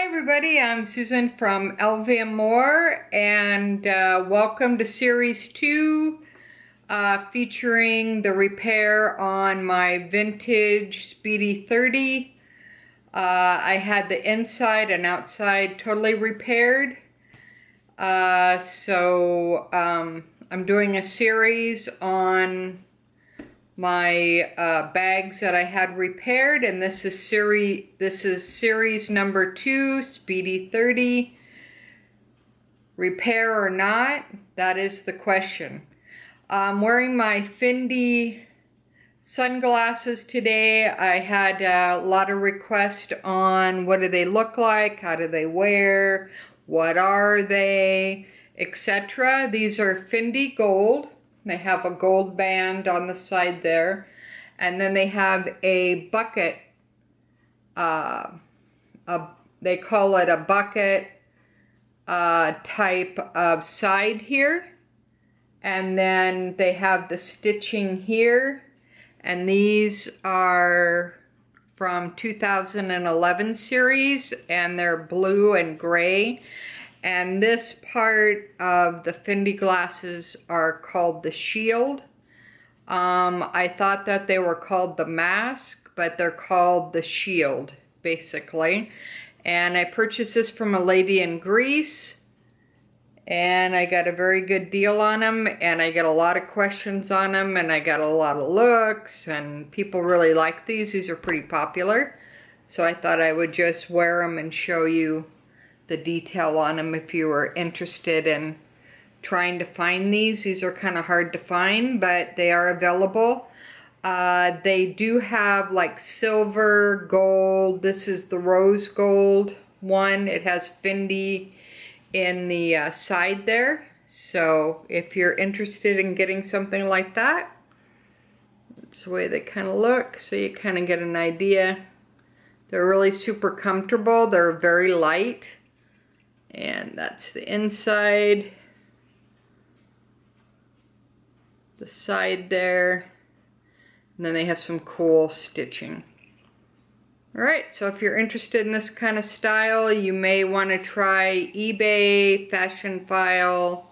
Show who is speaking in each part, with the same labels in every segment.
Speaker 1: everybody, I'm Susan from LVM Moore, and welcome to Series 2, featuring the repair on my vintage Speedy 30. I had the inside and outside totally repaired. I'm doing a series on my bags that I had repaired, and this is series number 2, Speedy 30. Repair or not? That is the question. I'm wearing my Fendi sunglasses today. I had a lot of requests on what do they look like, how do they wear, what are they, etc. These are Fendi Gold. They have a gold band on the side there, and then they have a bucket, they call it a bucket type of side here, and then they have the stitching here, and these are from 2011 series, and they're blue and gray. And this part of the Fendi glasses are called the Shield. I thought that they were called the Mask, but they're called the Shield, basically. And I purchased this from a lady in Greece, and I got a very good deal on them, and I get a lot of questions on them, and I got a lot of looks, and people really like these. These are pretty popular. So I thought I would just wear them and show you the detail on them if you were interested in trying to find these. These are kind of hard to find, but they are available. They do have like silver, gold. This is the rose gold one. It has Fendi in the side there. So if you're interested in getting something like that, that's the way they kind of look, so you kind of get an idea. They're really super comfortable. They're very light. And that's the inside, the side there, and then they have some cool stitching. Alright, so if you're interested in this kind of style, you may want to try eBay, Fashionphile,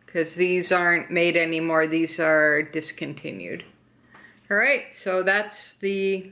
Speaker 1: because these aren't made anymore, these are discontinued. Alright, so that's the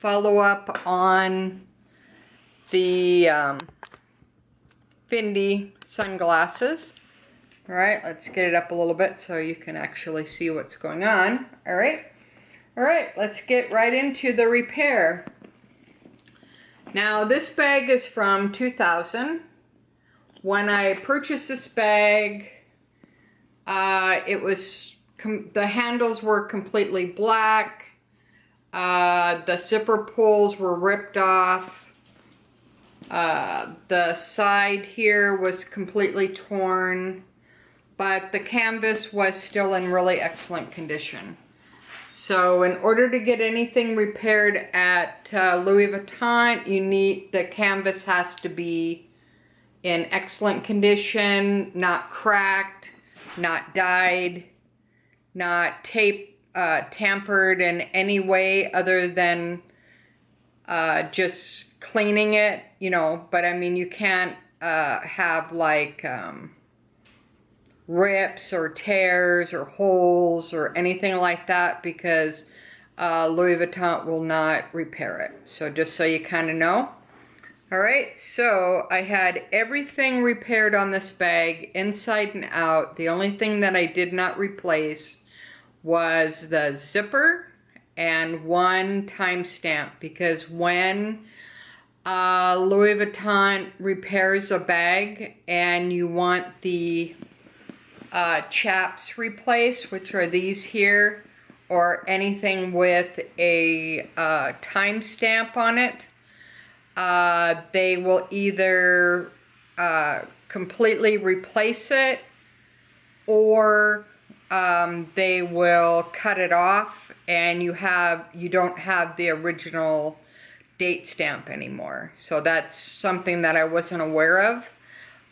Speaker 1: follow-up on the Fendi sunglasses. Alright, let's get it up a little bit so you can actually see what's going on. Alright, let's get right into the repair. Now this bag is from 2000. When I purchased this bag, the handles were completely black. The zipper pulls were ripped off. The side here was completely torn, but the canvas was still in really excellent condition. So in order to get anything repaired at Louis Vuitton, the canvas has to be in excellent condition, not cracked, not dyed, not tampered in any way other than just cleaning it, you know. But I mean, you can't have like rips or tears or holes or anything like that, because Louis Vuitton will not repair it. So just so you kind of know. Alright, so I had everything repaired on this bag, inside and out. The only thing that I did not replace was the zipper and one timestamp, because when Louis Vuitton repairs a bag and you want the chaps replaced, which are these here, or anything with a timestamp on it, they will either completely replace it, or they will cut it off, and you don't have the original date stamp anymore. So that's something that I wasn't aware of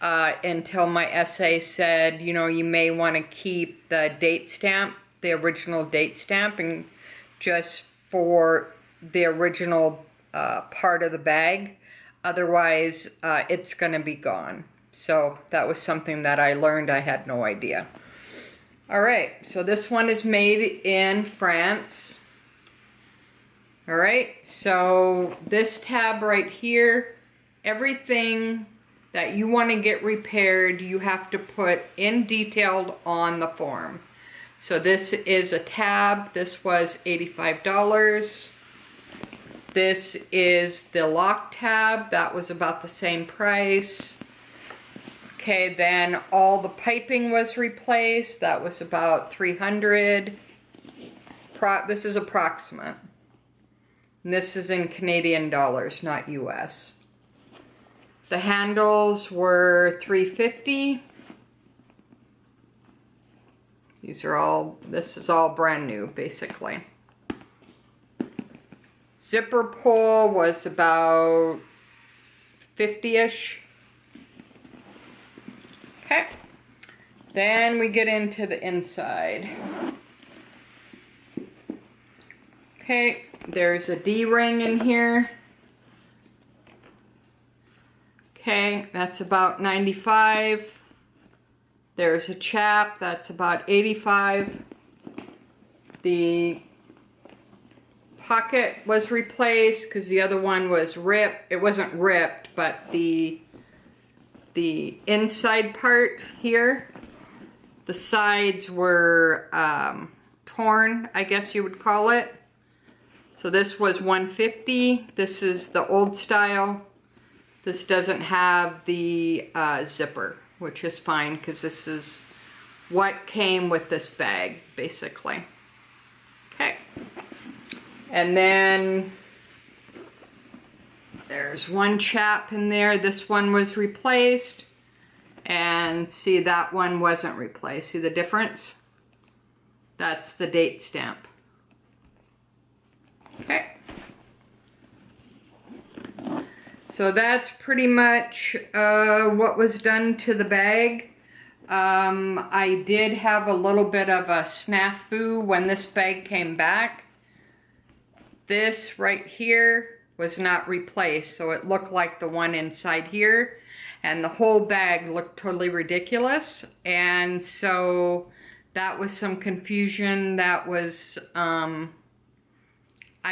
Speaker 1: until my essay said, you know, you may want to keep the date stamp, the original date stamp, and just for the original part of the bag. Otherwise, it's going to be gone. So that was something that I learned. I had no idea. All right, so this one is made in France. All right, so this tab right here, everything that you want to get repaired, you have to put in detailed on the form. So this is a tab. This was $85. This is the lock tab. That was about the same price. Okay, then all the piping was replaced. That was about $300. This is approximate. And this is in Canadian dollars, not US. The handles were $350. This is all brand new, basically. Zipper pull was about 50-ish. Okay. Then we get into the inside. Okay, there's a D-ring in here. Okay, that's about 95. There's a chap, that's about 85. The pocket was replaced because the other one was ripped. It wasn't ripped, but the inside part here, the sides were torn, I guess you would call it. So this was $150. This is the old style. This doesn't have the zipper, which is fine because this is what came with this bag, basically. Okay. And then there's one chap in there. This one was replaced. And see, that one wasn't replaced. See the difference? That's the date stamp. Okay. So that's pretty much what was done to the bag. I did have a little bit of a snafu when this bag came back. This right here was not replaced, so it looked like the one inside here, and the whole bag looked totally ridiculous. And so that was some confusion. That was, I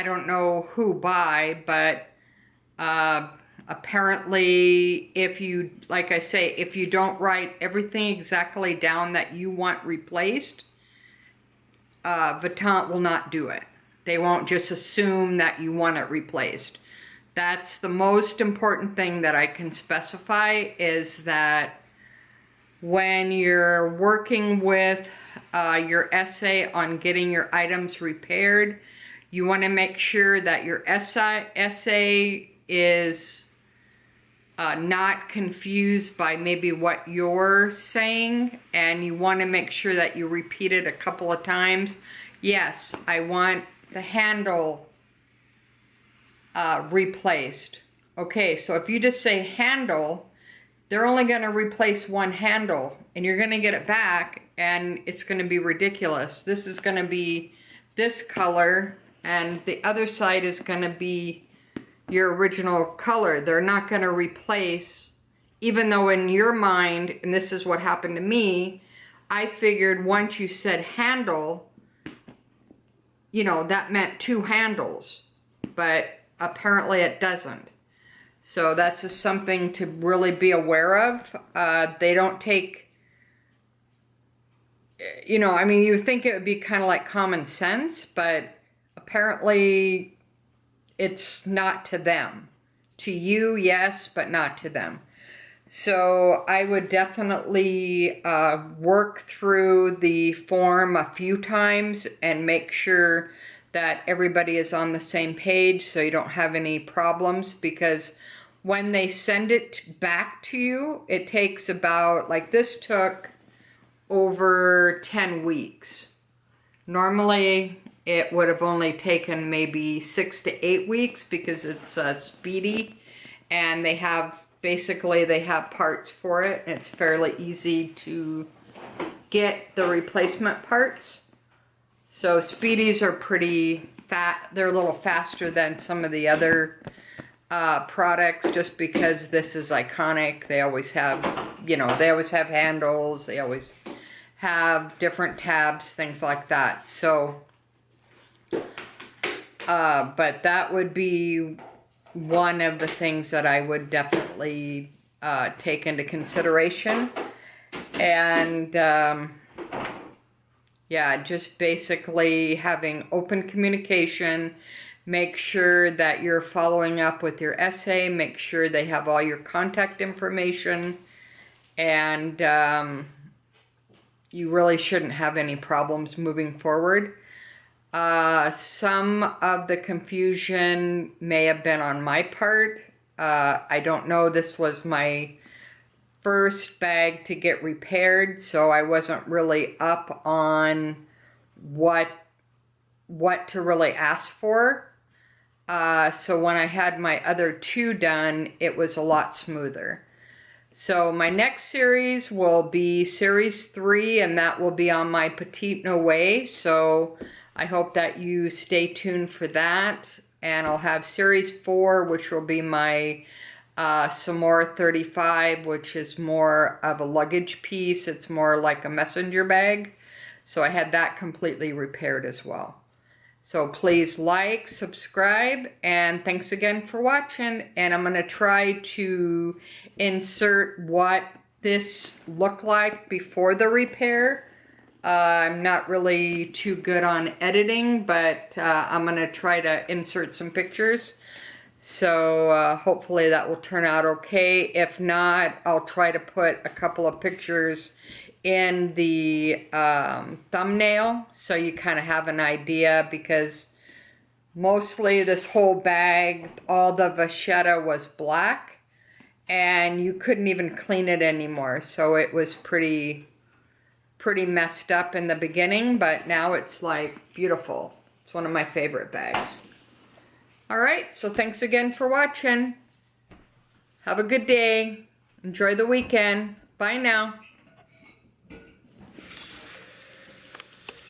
Speaker 1: don't know who by, but apparently if you, like I say, if you don't write everything exactly down that you want replaced, Vuitton will not do it. They won't just assume that you want it replaced. That's the most important thing that I can specify, is that when you're working with your essay on getting your items repaired, you want to make sure that your essay is not confused by maybe what you're saying, and you want to make sure that you repeat it a couple of times. Yes, I want the handle replaced. Okay, so if you just say handle, they're only going to replace one handle, and you're going to get it back, and it's going to be ridiculous. This is going to be this color, and the other side is going to be your original color. They're not going to replace, even though in your mind, and this is what happened to me, I figured once you said handle, you know, that meant two handles, but apparently it doesn't. So that's just something to really be aware of. They don't take, you know, I mean, you would think it would be kind of like common sense, but apparently it's not to them. To you, yes, but not to them. So I would definitely work through the form a few times and make sure that everybody is on the same page so you don't have any problems, because when they send it back to you, it takes about, like this took over 10 weeks. Normally it would have only taken maybe 6 to 8 weeks because it's Speedy, and they have basically they have parts for it. It's fairly easy to get the replacement parts. So Speedies are pretty they're a little faster than some of the other products, just because this is iconic. They always have, you know, they always have handles, they always have different tabs, things like that. So, but that would be one of the things that I would definitely take into consideration. And yeah, just basically having open communication. Make sure that you're following up with your essay. Make sure they have all your contact information. And you really shouldn't have any problems moving forward. Some of the confusion may have been on my part. I don't know. This was my first bag to get repaired, so I wasn't really up on what to really ask for. So when I had my other two done, it was a lot smoother. So my next series will be series 3, and that will be on my Petite Noé. So I hope that you stay tuned for that. And I'll have series 4, which will be my Samora 35, which is more of a luggage piece. It's more like a messenger bag. So I had that completely repaired as well. So please like, subscribe, and thanks again for watching. And I'm going to try to insert what this looked like before the repair. I'm not really too good on editing, but I'm going to try to insert some pictures. So hopefully that will turn out okay. If not, I'll try to put a couple of pictures in the thumbnail so you kind of have an idea, because mostly this whole bag, all the vachetta was black and you couldn't even clean it anymore. So it was pretty messed up in the beginning, but now it's like beautiful. It's one of my favorite bags. Alright, so thanks again for watching. Have a good day. Enjoy the weekend. Bye now.